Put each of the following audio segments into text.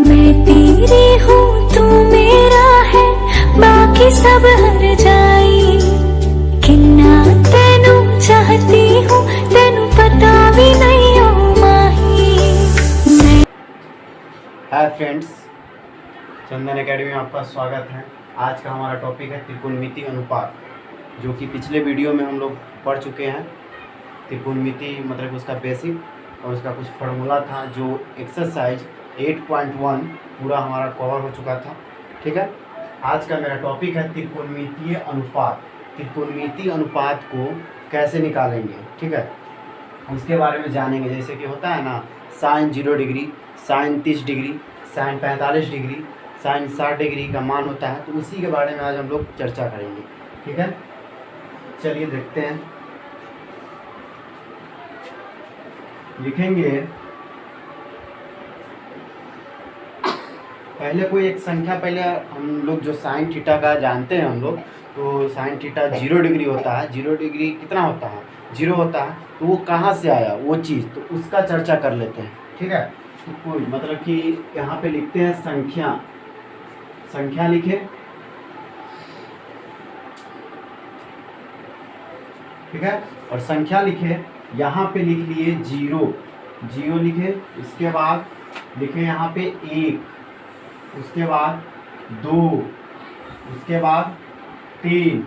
मैं तेरी हूँ तू मेरा है बाकी सब हर जाई किन्ना तेनू चाहती हूँ तेनू पता भी नहीं हो माही। हाय फ्रेंड्स, चंदन एकेडमी में आपका स्वागत है। आज का हमारा टॉपिक है त्रिकोणमिति अनुपात, जो कि पिछले वीडियो में हम लोग पढ़ चुके हैं। त्रिकोणमिति मतलब उसका बेसिक और उसका कुछ फार्मूला था, जो एक्सरसाइज 8.1 पूरा हमारा कवर हो चुका था। ठीक है, आज का मेरा टॉपिक है त्रिकोणमितीय अनुपात। त्रिकोणमितीय अनुपात को कैसे निकालेंगे, ठीक है, उसके बारे में जानेंगे। जैसे कि होता है ना, sine 0 degree, sine 30 degree, sine 45 degree, sine 60 degree का मान होता है, तो उसी के बारे में आज हम लोग चर्चा करेंगे। ठीक है, चलिए देखते हैं। लिखेंगे पहले कोई एक संख्या, पहले हम लोग जो साइन थीटा का जानते हैं हम लोग, तो साइन थीटा 0 डिग्री होता है। 0 डिग्री कितना होता है? 0 होता है। तो वो कहाँ से आया वो चीज़, तो उसका चर्चा कर लेते हैं। ठीक है, तो कोई मतलब कि यहाँ पे लिखते हैं संख्या। संख्या लिखे, ठीक है, और संख्या लिखे। यहाँ पे लिख लिए 0, 0 लिखे। इसके बाद लिखे यहाँ पे 1, उसके बाद 2, उसके बाद 3,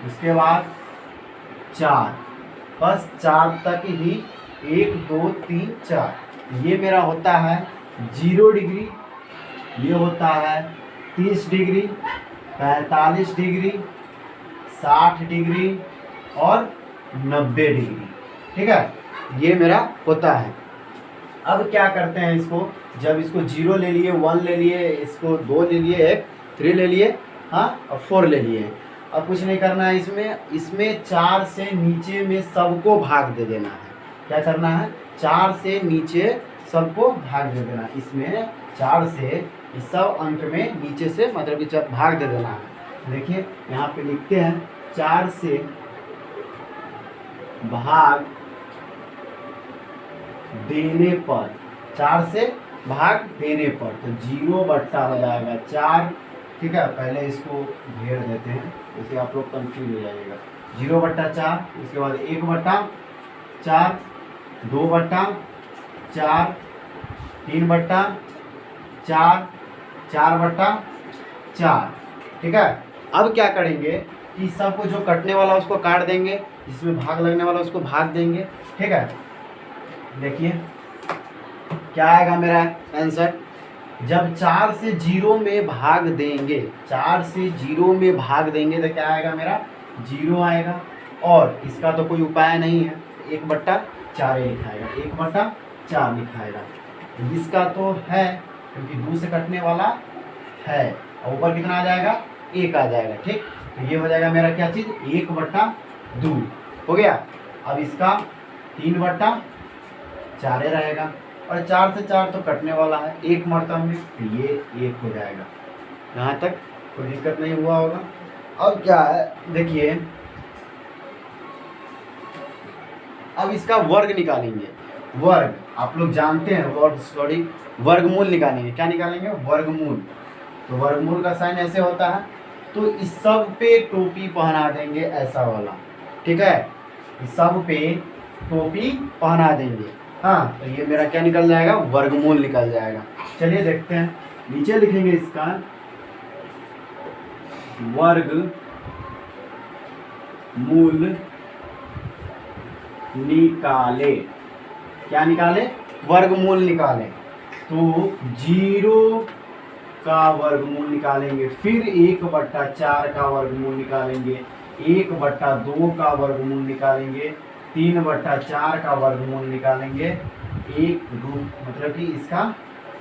उसके बाद 4। बस 4 तक ही, 1 2 3 4। ये मेरा होता है 0 डिग्री, ये होता है 30 डिग्री, 45 डिग्री, 60 डिग्री और 90 डिग्री। ठीक है, ये मेरा होता है। अब क्या करते हैं इसको, जब इसको 0 ले लिए, 1 ले लिए, इसको 2 ले लिए, 3 ले लिए, हाँ, और 4 ले लिए। अब कुछ नहीं करना है इसमें 4 से नीचे में सबको भाग दे देना है। क्या करना है? 4 से नीचे सबको भाग दे देना है। इसमें 4 से इस सब अंक में नीचे से मतलब कि भाग दे देना है। देखिए यहाँ पे लिखते हैं 4 से भाग देने पर, 4 से भाग देने पर तो 0 बट्टा हो जाएगा 4। ठीक है, पहले इसको घेर देते हैं, इससे आप लोग कंफ्यूज हो जाइएगा। 0 बट्टा 4, उसके बाद 1 बट्टा 4, 2 बट्टा 4, 3 बट्टा 4, 4 बट्टा 4। ठीक है, अब क्या करेंगे कि सबको जो कटने वाला उसको काट देंगे, जिसमें भाग लगने वाला उसको भाग देंगे। ठीक है, देखिए क्या आएगा मेरा आंसर। जब 4 से 0 में भाग देंगे, 4 से 0 में भाग देंगे तो क्या आएगा मेरा? 0 आएगा। और इसका तो कोई उपाय नहीं है, 1 बट्टा 4 लिखाएगा, 1 बट्टा 4 लिखाएगा। इसका तो है क्योंकि 2 से कटने वाला है, और ऊपर कितना आ जाएगा? 1 आ जाएगा। ठीक, तो ये हो जाएगा मेरा क्या चीज़? 1 बट्टा 2 हो गया। अब इसका 3 बट्टा 4 रहेगा, और 4 से 4 तो कटने वाला है, 1 मरतब में, तो ये 1 हो जाएगा। यहाँ तक कोई दिक्कत नहीं हुआ होगा। अब क्या है, देखिए अब इसका वर्ग निकालेंगे। वर्ग आप लोग जानते हैं, वर्गमूल निकालेंगे। क्या निकालेंगे? वर्गमूल। तो वर्गमूल का साइन ऐसे होता है, तो इस सब पे टोपी पहना देंगे, ऐसा वाला। ठीक है, इस सब पे टोपी पहना देंगे। हाँ, तो ये मेरा क्या निकल जाएगा? वर्गमूल निकल जाएगा। चलिए देखते हैं, नीचे लिखेंगे इसका वर्गमूल निकाले। क्या निकाले? वर्गमूल निकाले। तो 0 का वर्गमूल निकालेंगे, फिर 1 बट्टा 4 का वर्गमूल निकालेंगे, 1 बट्टा 2 का वर्गमूल निकालेंगे, 3 बट्टा 4 का वर्गमूल निकालेंगे, 1 2 मतलब कि इसका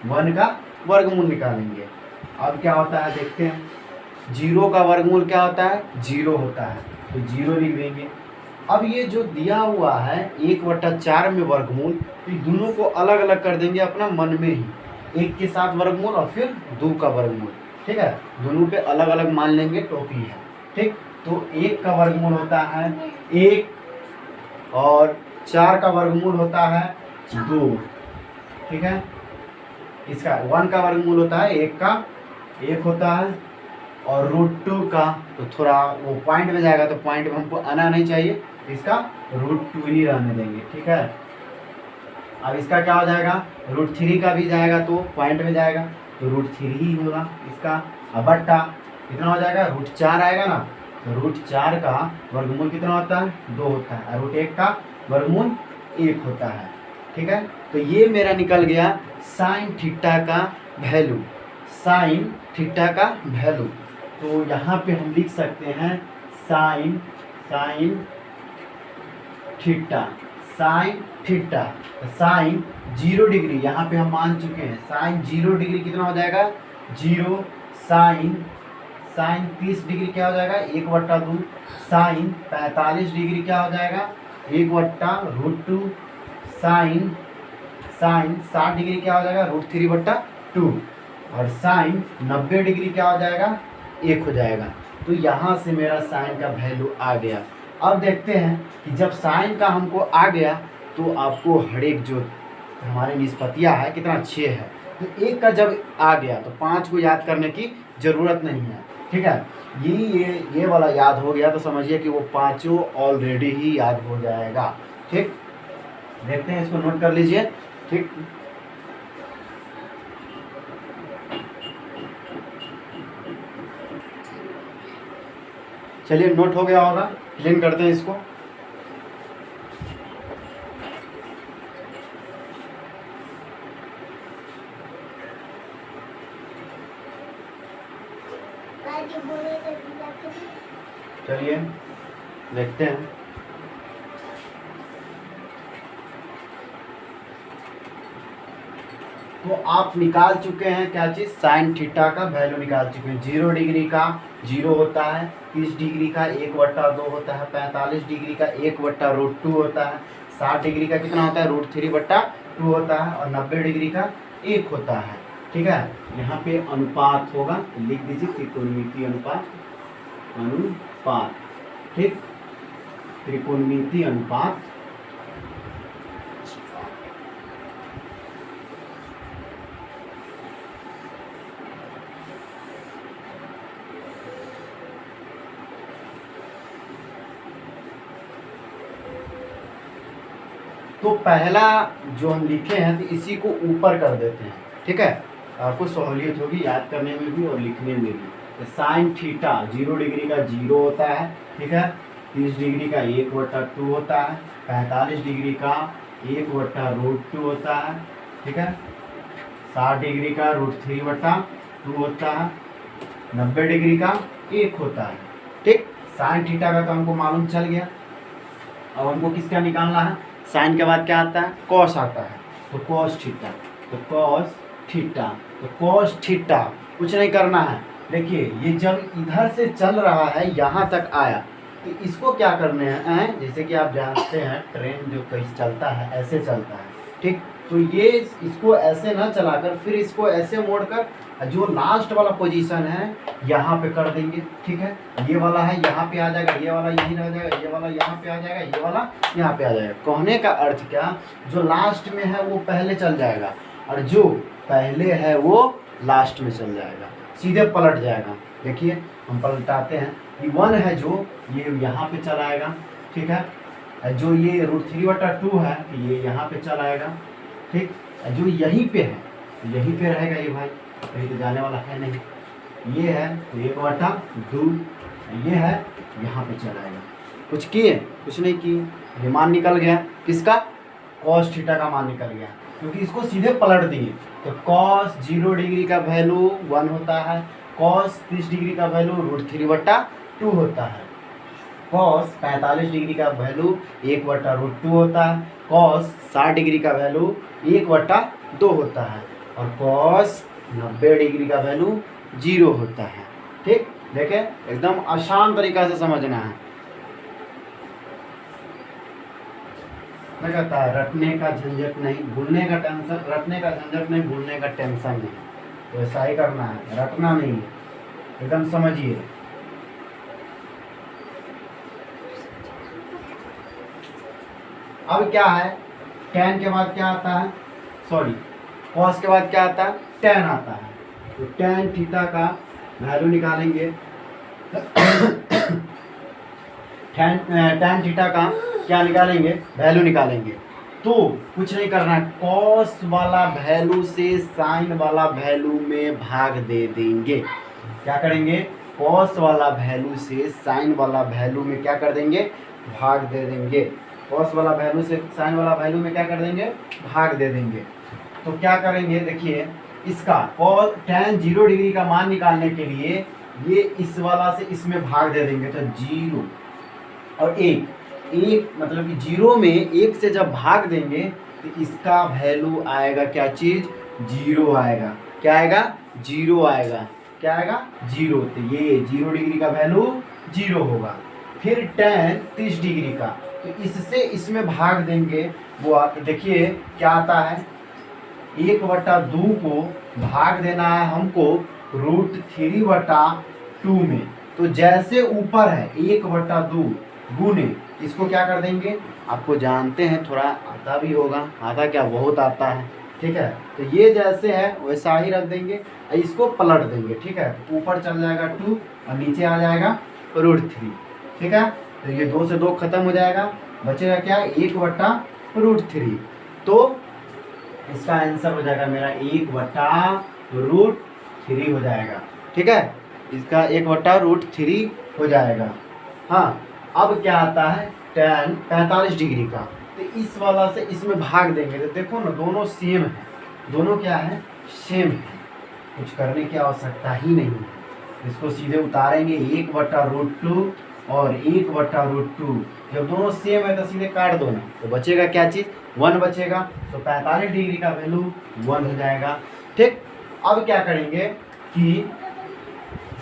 1 का वर्गमूल निकालेंगे। अब क्या होता है देखते हैं। 0 का वर्गमूल क्या होता है? 0 होता है, तो 0 लिख देंगे। अब ये जो दिया हुआ है 1 बट्टा 4 में वर्गमूल, तो दोनों को अलग अलग कर देंगे अपना मन में ही। 1 के साथ वर्गमूल और फिर 2 का वर्गमूल। ठीक है, दोनों पे अलग अलग मान लेंगे, टोपी है। ठीक, तो 1 का वर्गमूल होता है 1, और 4 का वर्गमूल होता है 2। ठीक है, इसका 1 का वर्गमूल होता है 1 का 1 होता है, और √2 का तो थोड़ा वो पॉइंट में जाएगा, तो पॉइंट में हमको आना नहीं चाहिए, इसका √2 ही रहने देंगे, ठीक है। अब इसका क्या हो जाएगा, √3 का भी जाएगा तो पॉइंट में जाएगा, तो √3 ही होगा इसका। अब बट्टा कितना हो जाएगा, √4 आएगा ना, तो √4 का वर्गमूल कितना होता है, 2 होता है, और √1 का वर्गमूल 1 होता है, ठीक है। तो ये मेरा निकल गया साइन थीटा का वैल्यू, साइन थीटा का वैल्यू। तो यहाँ पे हम लिख सकते हैं sine theta, sine theta, sine 0 degree यहाँ पे हम मान चुके हैं, साइन 0 डिग्री कितना हो जाएगा 0, साइन 30 डिग्री क्या हो जाएगा 1/2, साइन 45 डिग्री क्या हो जाएगा 1/√2, साइन 60 डिग्री क्या हो जाएगा √3/2, और साइन 90 डिग्री क्या हो जाएगा 1 हो जाएगा। तो यहाँ से मेरा साइन का वैल्यू आ गया। अब देखते हैं कि जब साइन का हमको आ गया तो आपको हर एक जो हमारे निष्पत्तियाँ है कितना 6 है, तो 1 का जब आ गया तो 5 को याद करने की ज़रूरत नहीं है, ठीक है। ये वाला याद हो गया तो समझिए कि वो 5 ऑलरेडी ही याद हो जाएगा, ठीक। देखते हैं, इसको नोट कर लीजिए, ठीक। चलिए नोट हो गया होगा, क्लीन करते हैं इसको। चलिए देखते हैं। तो आप निकाल चुके हैं क्या चीज़, साइन थीटा का वैल्यू निकाल चुके हैं। 0 डिग्री का 0 होता है, 30 डिग्री का 1/2 होता है, 45 डिग्री का 1/√2 होता है, 60 डिग्री का कितना होता है √3/2 होता है, और 90 डिग्री का 1 होता है, ठीक है। यहाँ पे अनुपात होगा, लिख दीजिए त्रिकोणमितीय अनुपात, ठीक, त्रिकोणमितीय अनुपात। तो पहला जो हम लिखे हैं तो इसी को ऊपर कर देते हैं, ठीक है, आपको सहूलियत होगी याद करने में भी और लिखने में भी। तो साइन थीटा 0 डिग्री का 0 होता है, ठीक है, 30 डिग्री का 1/2 होता है, 45 डिग्री का 1/√2 होता है, ठीक है, 60 डिग्री का √3/2 होता है, 90 डिग्री का 1 होता है, ठीक। साइन थीटा का तो हमको मालूम चल गया। अब हमको किसका निकालना है, साइन के बाद क्या आता है, कॉस आता है, तो कॉस थीटा, तो कॉस थीटा, तो कॉस थीटा कुछ नहीं करना है। देखिए ये जब इधर से चल रहा है यहाँ तक आया, तो इसको क्या करने हैं, जैसे कि आप जानते हैं ट्रेन जो कहीं चलता है ऐसे चलता है, ठीक। तो ये इसको ऐसे ना चलाकर फिर इसको ऐसे मोड़कर जो लास्ट वाला पोजीशन है यहाँ पे कर देंगे, ठीक है। ये वाला है यहाँ पे आ जाएगा, ये वाला यहीं रह जाएगा, ये वाला यहाँ पे आ जाएगा, ये वाला यहाँ पे आ जाएगा। कहने का अर्थ क्या, जो लास्ट में है वो पहले चल जाएगा, और जो पहले है वो लास्ट में चल जाएगा, सीधे पलट जाएगा। देखिए हम पलटाते हैं, ये 1 है जो ये यहाँ पे चल आएगा, ठीक है, जो ये √3/2 है ये यहाँ पे चल आएगा, ठीक, जो यहीं पे है यहीं पे रहेगा ये भाई, कहीं तो जाने वाला है नहीं, ये है तो 1/2, ये है यहाँ पे चल आएगा। कुछ किए, कुछ नहीं किए, ये मान निकल गया, किसका, कॉस थीटा का मान निकल गया, क्योंकि इसको सीधे पलट दिए। तो कॉस 0 डिग्री का वैल्यू 1 होता है, कॉस 30 डिग्री का वैल्यू √3/2 होता है, कॉस 45 डिग्री का वैल्यू 1/√2 होता है, कॉस 60 डिग्री का वैल्यू 1/2 होता है, और कॉस 90 डिग्री का वैल्यू 0 होता है, ठीक। देखें एकदम आसान तरीका से समझना है, मैं कहता है रटने का झंझट नहीं, भूलने का टेंशन, रटने का झंझट नहीं, भूलने का टेंशन नहीं, तो ऐसा ही करना है, रटना नहीं है, एकदम समझिए। अब क्या है, tan के बाद क्या आता है, सॉरी कॉस के बाद क्या आता है, टेन आता है। तो टेन थीटा का वैल्यू निकालेंगे। टेन थीटा का क्या निकालेंगे, वैल्यू निकालेंगे। तो कुछ नहीं करना है, कॉस वाला वैल्यू से साइन वाला वैल्यू में भाग दे देंगे। क्या करेंगे, कॉस वाला वैल्यू से साइन वाला वैल्यू में क्या कर देंगे, भाग दे देंगे। कॉस वाला वैल्यू से साइन वाला वैल्यू में क्या कर देंगे, भाग दे देंगे। तो क्या करेंगे, देखिए इसका कॉस टेन 0 डिग्री का मान निकालने के लिए ये इस वाला से इसमें भाग दे देंगे। तो 0 और 1 मतलब कि 0 में 1 से जब भाग देंगे तो इसका वैल्यू आएगा क्या चीज, 0 आएगा। क्या आएगा, 0 आएगा। क्या आएगा, 0। तो ये 0 डिग्री का वैल्यू 0 होगा। फिर टेन 30 डिग्री का, तो इससे इसमें भाग देंगे। वो आप देखिए क्या आता है, 1/2 को भाग देना है हमको √3/2 में। तो जैसे ऊपर है 1/2 गुने, इसको क्या कर देंगे, आपको जानते हैं, थोड़ा आता भी होगा, आता क्या, बहुत आता है, ठीक है। तो ये जैसे है वैसा ही रख देंगे, इसको पलट देंगे, ठीक है। ऊपर चल जाएगा 2 और नीचे आ जाएगा √3, ठीक है। तो ये 2 से 2 खत्म हो जाएगा, बचेगा क्या, 1/√3। तो इसका आंसर हो जाएगा मेरा 1/√3 हो जाएगा, ठीक है। इसका 1/√3 हो जाएगा। हाँ, अब क्या आता है, टेन 45 डिग्री का, तो इस वाला से इसमें भाग देंगे। तो देखो ना, दोनों सेम है, दोनों क्या है, सेम है, कुछ करने की आवश्यकता ही नहीं है। इसको सीधे उतारेंगे 1/√2 और 1/√2। जब दोनों सेम है तो सीधे काट दो ना, तो बचेगा क्या चीज़, 1 बचेगा। तो 45 डिग्री का वैल्यू 1 हो जाएगा, ठीक। अब क्या करेंगे कि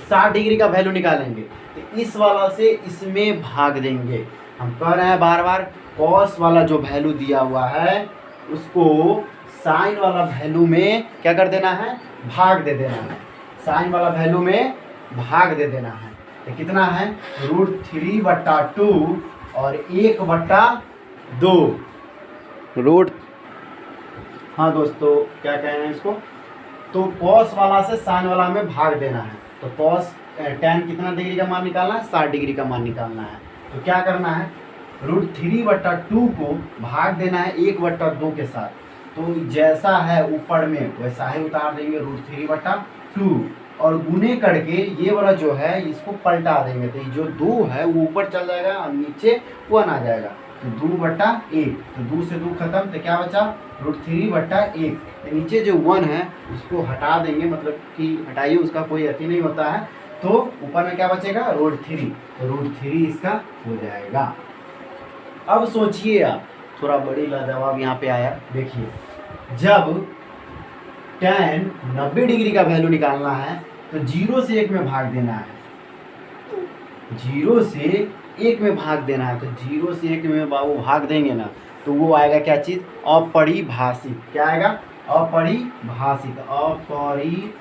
60 डिग्री का वैल्यू निकालेंगे। तो इस वाला से इसमें भाग देंगे। हम कह रहे हैं बार बार, कॉस वाला जो वैल्यू दिया हुआ है उसको साइन वाला वैल्यू में क्या कर देना है, भाग दे देना है। साइन वाला वैल्यू में भाग दे देना है। तो कितना है, √3/2 और 1/2 रूट। हाँ दोस्तों, क्या कह रहे हैं इसको, तो कॉस वाला से साइन वाला में भाग देना है। तो कॉस टेन कितना डिग्री का मान निकालना है, 60 डिग्री का मान निकालना है। तो क्या करना है, √3/2 को भाग देना है 1/2 के साथ। तो जैसा है ऊपर में वैसा ही उतार देंगे √3/2 और गुने करके ये वाला जो है इसको पलटा देंगे। तो ये जो 2 है वो ऊपर चल जाएगा और नीचे 1 आ जाएगा। तो 2/1, तो 2 से 2 खत्म, तो क्या बचा, √3/1। तो नीचे जो 1 है उसको हटा देंगे, मतलब कि हटाइए, उसका कोई अति नहीं होता है। तो ऊपर में क्या बचेगा, √3। तो √3 इसका हो जाएगा। अब सोचिए आप, थोड़ा बड़ी लाजवाब यहाँ पे आया। देखिए, जब टेन 90 डिग्री का वैल्यू निकालना है तो 0 से 1 में भाग देना है। 0 से 1 में भाग देना है। तो 0 से 1 में बाबू भाग देंगे ना, तो वो आएगा क्या चीज़, अपरिभाषित। क्या आएगा, अपरिभाषित। अपरिभाषित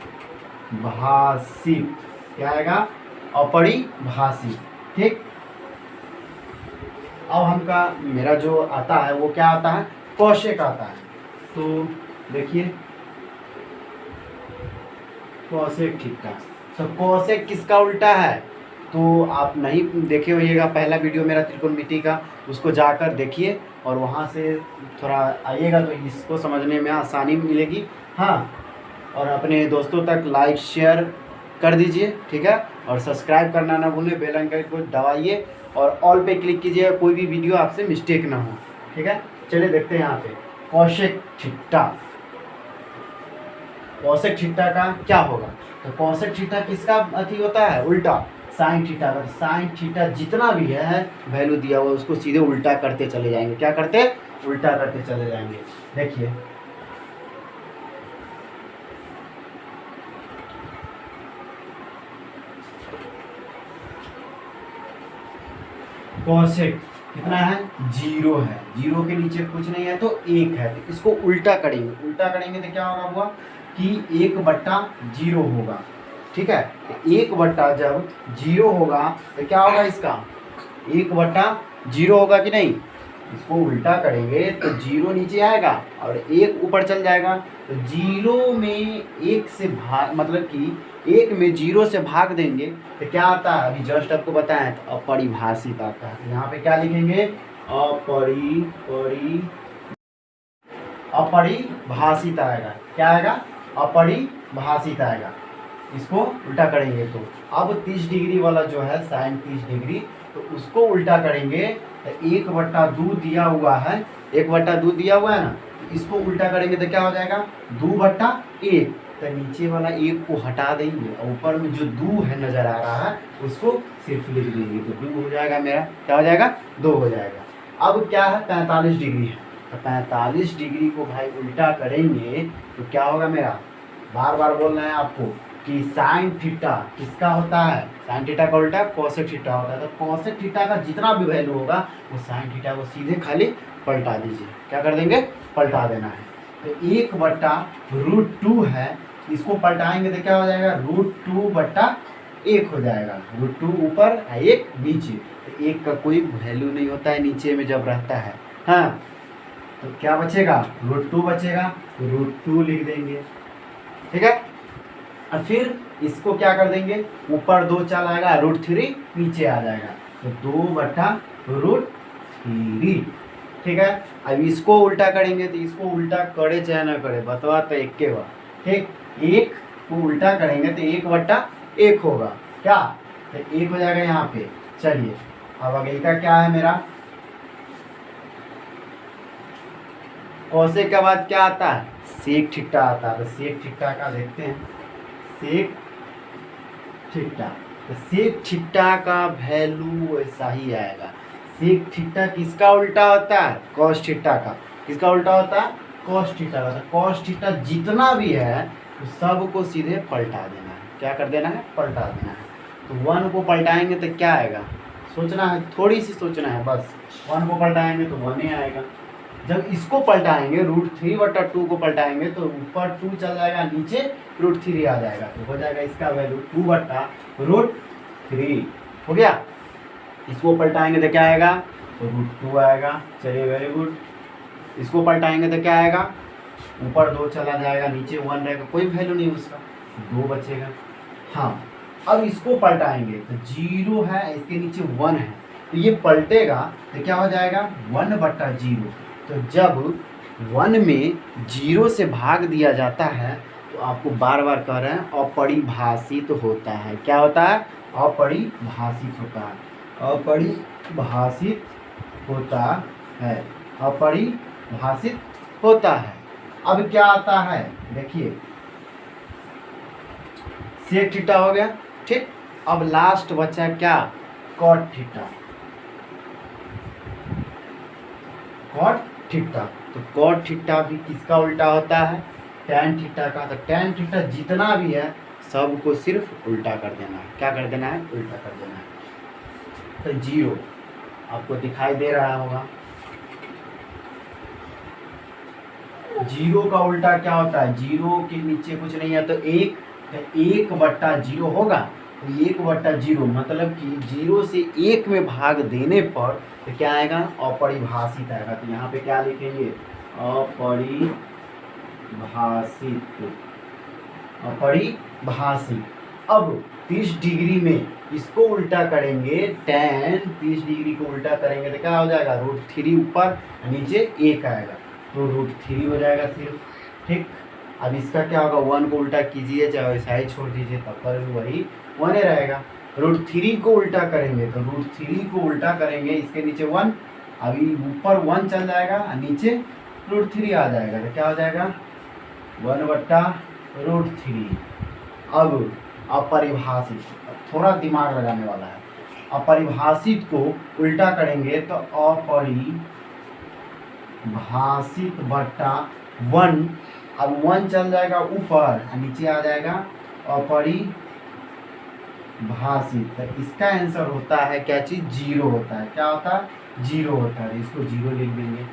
क्या आएगा, अपरिभाषित, ठीक। अब हमका मेरा जो आता है वो क्या आता है, कौशिक आता है। तो देखिए, कौशिक थीटा। तो कौशिक किसका उल्टा है, तो आप नहीं देखे होइएगा पहला वीडियो मेरा त्रिकोणमिति का, उसको जाकर देखिए और वहाँ से थोड़ा आइएगा तो इसको समझने में आसानी मिलेगी। हाँ, और अपने दोस्तों तक लाइक शेयर कर दीजिए, ठीक है। और सब्सक्राइब करना ना भूलें, बेल आइकन को दबाइए और ऑल पे क्लिक कीजिए, कोई भी वीडियो आपसे मिस्टेक ना हो, ठीक है। चलिए देखते हैं यहाँ पे कौशिक थीटा। कौशिक थीटा का क्या होगा, तो कौशिक थीटा किसका अति होता है, उल्टा, साइन थीटा का। साइन थीटा जितना भी है वैल्यू दिया हुआ उसको सीधे उल्टा करते चले जाएंगे। क्या करते, उल्टा करते चले जाएंगे। देखिए, कौशिक कितना है, 0 है। 0 के नीचे कुछ नहीं है तो 1 है। तो इसको उल्टा करेंगे, उल्टा करेंगे तो क्या होगा हुआ कि 1/0 होगा, ठीक है। 1 जब 0 होगा तो क्या होगा, इसका 1/0 होगा कि नहीं। इसको उल्टा करेंगे तो जीरो नीचे आएगा और एक ऊपर चल जाएगा। तो जीरो में एक से भाग, मतलब कि एक में जीरो से भाग देंगे तो क्या आता है, अभी जस्ट आपको बताएं, तो अपरिभाषित आता है। तो यहाँ पे क्या लिखेंगे, अपरिभाषित आएगा। क्या आएगा, अपरिभाषित आएगा। इसको उल्टा करेंगे तो अब 30 डिग्री वाला जो है साइन 30 डिग्री, तो उसको उल्टा करेंगे तो 1/2 दिया हुआ है, 1/2 दिया हुआ है ना, तो इसको उल्टा करेंगे तो क्या हो जाएगा, 2/1। तो नीचे वाला 1 को हटा देंगे और ऊपर में जो 2 है नजर आ रहा है उसको सिर्फ लिख देंगे, तो 2 हो जाएगा मेरा। क्या हो जाएगा, 2 हो जाएगा। अब क्या है, 45 डिग्री है, तो 45 डिग्री को भाई उल्टा करेंगे तो क्या होगा मेरा, बार बार बोलना है आपको कि साइन थीटा किसका होता है, साइन थीटा का उल्टा कोसेक थीटा होता है। तो कोसेक थीटा का जितना भी वैल्यू होगा वो साइन थीटा को सीधे खाली पलटा दीजिए। क्या कर देंगे, पलटा देना है। तो 1/√2 है, इसको पलटाएंगे तो क्या हो जाएगा, √2/1 हो जाएगा। √2 ऊपर 1 नीचे, तो 1 का कोई वैल्यू नहीं होता है नीचे में जब रहता है। हाँ, तो क्या बचेगा, √2 बचेगा, तो √2 लिख देंगे। ठीक है, और फिर इसको क्या कर देंगे, ऊपर 2 चल आएगा, √3 नीचे आ जाएगा, तो 2/√3। ठीक है, अब इसको उल्टा करेंगे तो इसको उल्टा करे चाहे ना करे, बतवा तो एक के बार। ठीक, 1 को उल्टा करेंगे तो 1/1 होगा। क्या, तो 1 हो जाएगा यहाँ पे। चलिए अब आगे का क्या है मेरा, कोसेक के बाद क्या आता है, सेक थीटा आता है। तो सेक थीटा का देखते हैं, सेक थीटा, तो सेक थीटा का वैल्यू ऐसा ही आएगा। सेक थीटा किसका उल्टा होता है, कॉस थीटा का। किसका उल्टा होता है, कॉस थीटा का। तो कॉस थीटा जितना भी है तो सबको सीधे पलटा देना है। क्या कर देना है, पलटा देना है। तो 1 को पलटाएंगे तो क्या आएगा, सोचना है, थोड़ी सी सोचना है बस। 1 को पलटाएंगे तो 1 ही आएगा। जब इसको पलटाएंगे, √3/2 को पलटाएंगे तो ऊपर 2 चल जाएगा, नीचे √3 आ जाएगा, तो हो जाएगा इसका वैल्यू 2/√3 हो गया। इसको पलटाएंगे तो क्या आएगा, तो √2 आएगा। चलिए, वेरी गुड। इसको पलटाएंगे तो क्या आएगा, ऊपर 2 चला जाएगा, नीचे 1 रहेगा, कोई वैल्यू नहीं उसका, 2 बचेगा। हाँ, अब इसको पलटाएंगे तो 0 है, इसके नीचे 1 है, तो ये पलटेगा तो क्या हो जाएगा, 1/0। तो जब 1 में 0 से भाग दिया जाता है तो आपको बार बार कह रहे हैं अपरिभाषित होता है। क्या होता है, अपरिभाषित होता है, अपरिभाषित होता है, अपरिभाषित होता है। अब क्या आता है, देखिए, सेक थीटा हो गया। ठीक, अब लास्ट बचा क्या, कॉट थीटा। कॉट थीटा, तो कॉट थीटा भी किसका उल्टा होता है, टैन थीटा का। तो टैन थीटा जितना भी है सबको सिर्फ उल्टा कर देना है। क्या कर देना है, उल्टा कर देना है। तो 0 आपको दिखाई दे रहा होगा, 0 का उल्टा क्या होता है, 0 के नीचे कुछ नहीं है तो 1, तो 1/0 होगा। तो 1/0 मतलब कि 0 से 1 में भाग देने पर तो क्या आएगा, अपरिभाषित आएगा। तो यहाँ पे क्या लिखेंगे, अपरिभाषित। अब 30 डिग्री में इसको उल्टा करेंगे, tan 30 डिग्री को उल्टा करेंगे तो क्या हो जाएगा, √3 ऊपर, नीचे 1 आएगा, तो √3 हो जाएगा सिर्फ। ठीक, अब इसका क्या होगा, 1 को उल्टा कीजिए, चाहे वैसा ही छोड़ दीजिए, तब पर वही 1 ही रहेगा। √3 को उल्टा करेंगे तो √3 को उल्टा करेंगे, इसके नीचे 1, अभी ऊपर 1 चल जाएगा, नीचे √3 आ जाएगा, तो क्या हो जाएगा, 1/√3। अब अपरिभाषित, थोड़ा दिमाग लगाने वाला है। अपरिभाषित को उल्टा करेंगे तो अपरिभाषित/1, अब 1 चल जाएगा ऊपर, नीचे आ जाएगा अपरिभाषित। तो इसका आंसर होता है क्या चीज़, 0 होता है। क्या होता है, 0 होता है। इसको 0 लिख देंगे।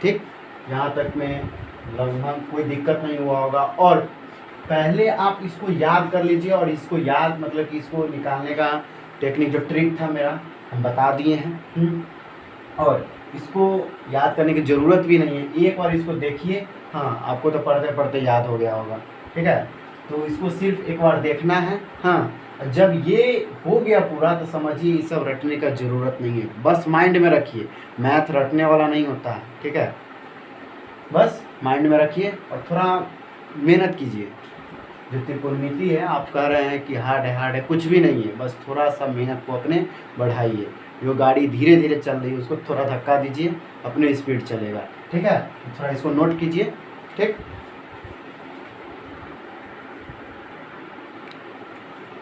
ठीक, यहाँ तक में लगभग कोई दिक्कत नहीं हुआ होगा। और पहले आप इसको याद कर लीजिए, और इसको याद मतलब कि इसको निकालने का टेक्निक जो ट्रिक था मेरा हम बता दिए हैं। और इसको याद करने की ज़रूरत भी नहीं है, एक बार इसको देखिए। हाँ, आपको तो पढ़ते पढ़ते याद हो गया होगा, ठीक है। तो इसको सिर्फ एक बार देखना है। हाँ, जब ये हो गया पूरा तो समझिए ये सब रटने का ज़रूरत नहीं है, बस माइंड में रखिए। मैथ रटने वाला नहीं होता है, ठीक है। बस माइंड में रखिए और थोड़ा मेहनत कीजिए। जो त्रिकोणमिति है, आप कह रहे हैं कि हार्ड है, कुछ भी नहीं है, बस थोड़ा सा मेहनत को अपने बढ़ाइए। जो गाड़ी धीरे धीरे चल रही है उसको थोड़ा धक्का दीजिए, अपने स्पीड चलेगा, ठीक है। थोड़ा इसको नोट कीजिए, ठीक।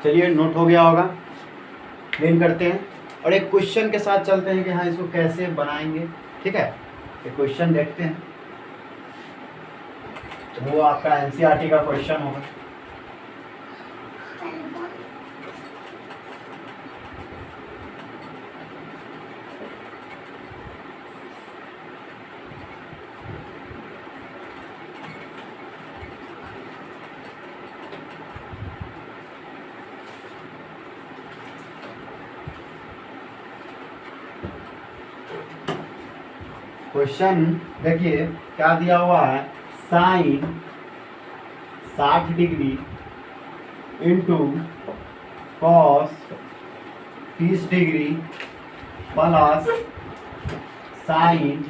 चलिए, नोट हो गया होगा, क्लीन करते हैं और एक क्वेश्चन के साथ चलते हैं कि हाँ इसको कैसे बनाएंगे, ठीक है। एक क्वेश्चन देखते हैं, तो वो आपका एनसीईआरटी का क्वेश्चन होगा। क्वेश्चन देखिए क्या दिया हुआ है, sine 60 degree into cos 30 degree plus sine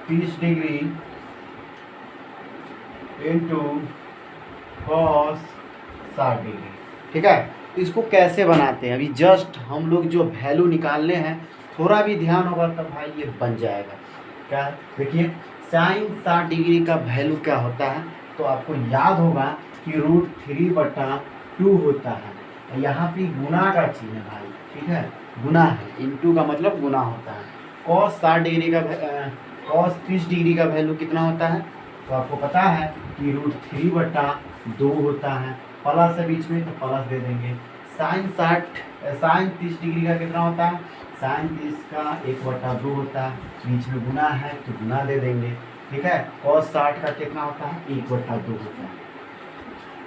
30 degree into cos 60 degree, ठीक है। तो इसको कैसे बनाते हैं, अभी जस्ट हम लोग जो वैल्यू निकालने हैं, थोड़ा भी ध्यान होगा तो भाई ये बन जाएगा। क्या देखिए, साइन 60 डिग्री का वैल्यू क्या होता है, तो आपको याद होगा कि √3/2 होता है। यहाँ पे गुना का चिन्ह है भाई, ठीक है, गुना है, इनटू का मतलब गुना होता है। कॉस 60 डिग्री का कॉस 30 डिग्री का वैल्यू कितना होता है, तो आपको पता है कि √3/2 होता है, प्लस है बीच में तो प्लस दे देंगे। साइन 30 डिग्री का कितना होता है, साइन 30 का 1/2 होता है, बीच में गुना है तो गुना दे देंगे, ठीक है। कॉस 60 का कितना होता है, 1/2 होता है।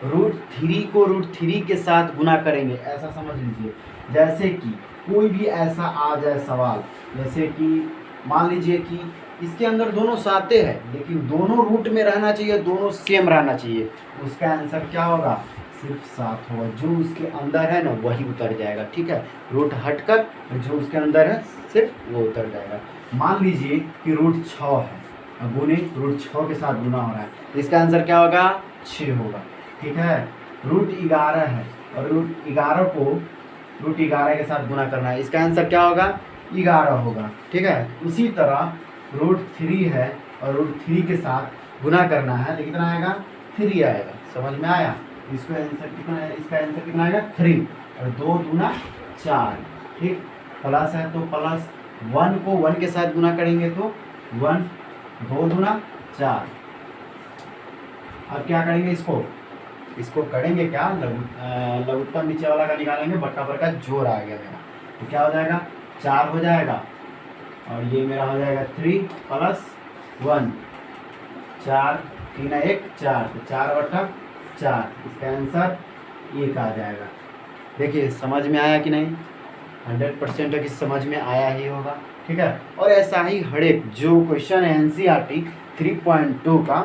√3 को √3 के साथ गुना करेंगे, ऐसा समझ लीजिए। जैसे कि कोई भी ऐसा आ जाए सवाल, जैसे कि मान लीजिए कि इसके अंदर दोनों साते हैं लेकिन दोनों रूट में रहना चाहिए, दोनों सेम रहना चाहिए, उसका आंसर क्या होगा, सिर्फ 7 होगा। जो उसके अंदर है ना वही उतर जाएगा, ठीक है। रूट हटकर जो उसके अंदर है सिर्फ वो उतर जाएगा। मान लीजिए कि √6 है, अब गुने √6 के साथ गुना हो रहा है, इसका आंसर क्या होगा, 6 होगा, ठीक है। √11 है और √11 को √11 के साथ गुना करना है, इसका आंसर क्या होगा, 11 होगा, ठीक है। उसी तरह √3 है और √3 के साथ गुना करना है तो कितना आएगा, 3 आएगा। समझ में आया, इसका आंसर कितना है, इसका आंसर कितना आएगा, 3 और 2 दूना 4, ठीक। प्लस है तो प्लस 1 को 1 के साथ गुना करेंगे तो 1, 2 दूना 4। अब क्या करेंगे, इसको करेंगे क्या, लघुत्तम नीचे वाला का निकालेंगे, बट्टा पर का जोड़ आ गया मेरा, तो क्या हो जाएगा, 4 हो जाएगा और ये मेरा हो जाएगा 3 + 1, 4, 3 1 4, तो 4/4, इसका आंसर 1 आ जाएगा। देखिए समझ में आया कि नहीं, 100% है कि समझ में आया ही होगा, ठीक है। और ऐसा ही हर एक जो क्वेश्चन है एनसीईआरटी 3.2 का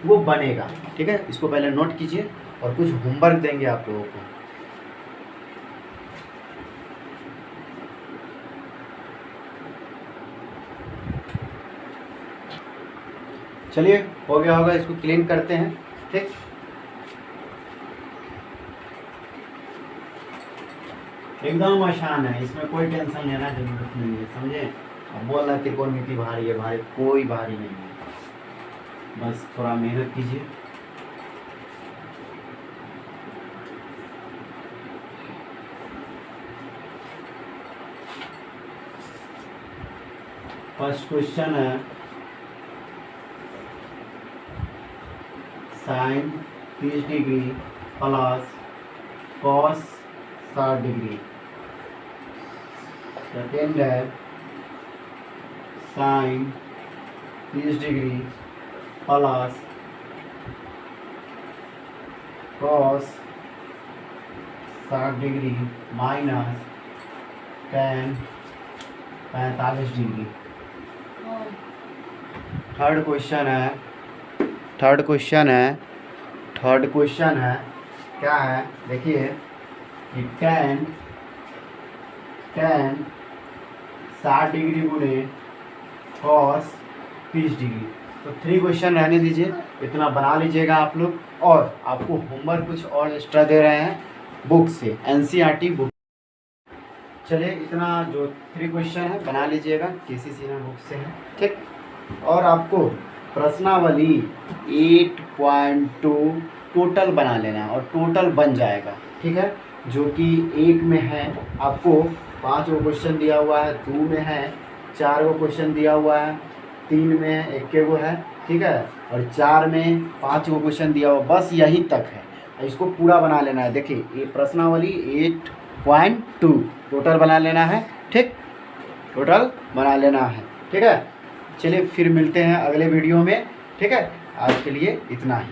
वो बनेगा, ठीक है। इसको पहले नोट कीजिए और कुछ होमवर्क देंगे आप लोगों को। चलिए हो गया होगा, इसको क्लीन करते हैं, ठीक। एकदम आसान है, इसमें कोई टेंशन लेना जरूरत नहीं है, समझे। अब बोल रहे त्रिकोणमिति भारी है, भारी कोई भारी नहीं है, बस थोड़ा मेहनत कीजिए। फर्स्ट क्वेश्चन है sine 30 degree plus cos 60 degree. Second है sine 30 degree plus cos 60 degree minus tan 45 degree. Third question है क्या है, देखिए कि tan 60 डिग्री गुने cos 30 डिग्री। तो 3 क्वेश्चन रहने दीजिए, इतना बना लीजिएगा आप लोग। और आपको होमवर्क कुछ और एक्स्ट्रा दे रहे हैं बुक से, NCERT बुक। चलिए इतना जो 3 क्वेश्चन है बना लीजिएगा, KC सिन्हा बुक से है, ठीक। और आपको प्रश्नावली 8.2 टोटल बना लेना है, और टोटल बन जाएगा, ठीक है। जो कि 1 में है आपको 5 गो क्वेश्चन दिया हुआ है, 2 में है 4 गो क्वेश्चन दिया हुआ है, 3 में 1 गो है, ठीक है, और 4 में 5 गो क्वेश्चन दिया हुआ, बस यही तक है। इसको पूरा बना लेना है। देखिए ये प्रश्नावली 8.2 टोटल बना लेना है, ठीक, टोटल बना लेना है, ठीक है। चलिए फिर मिलते हैं अगले वीडियो में, ठीक है। आज के लिए इतना ही।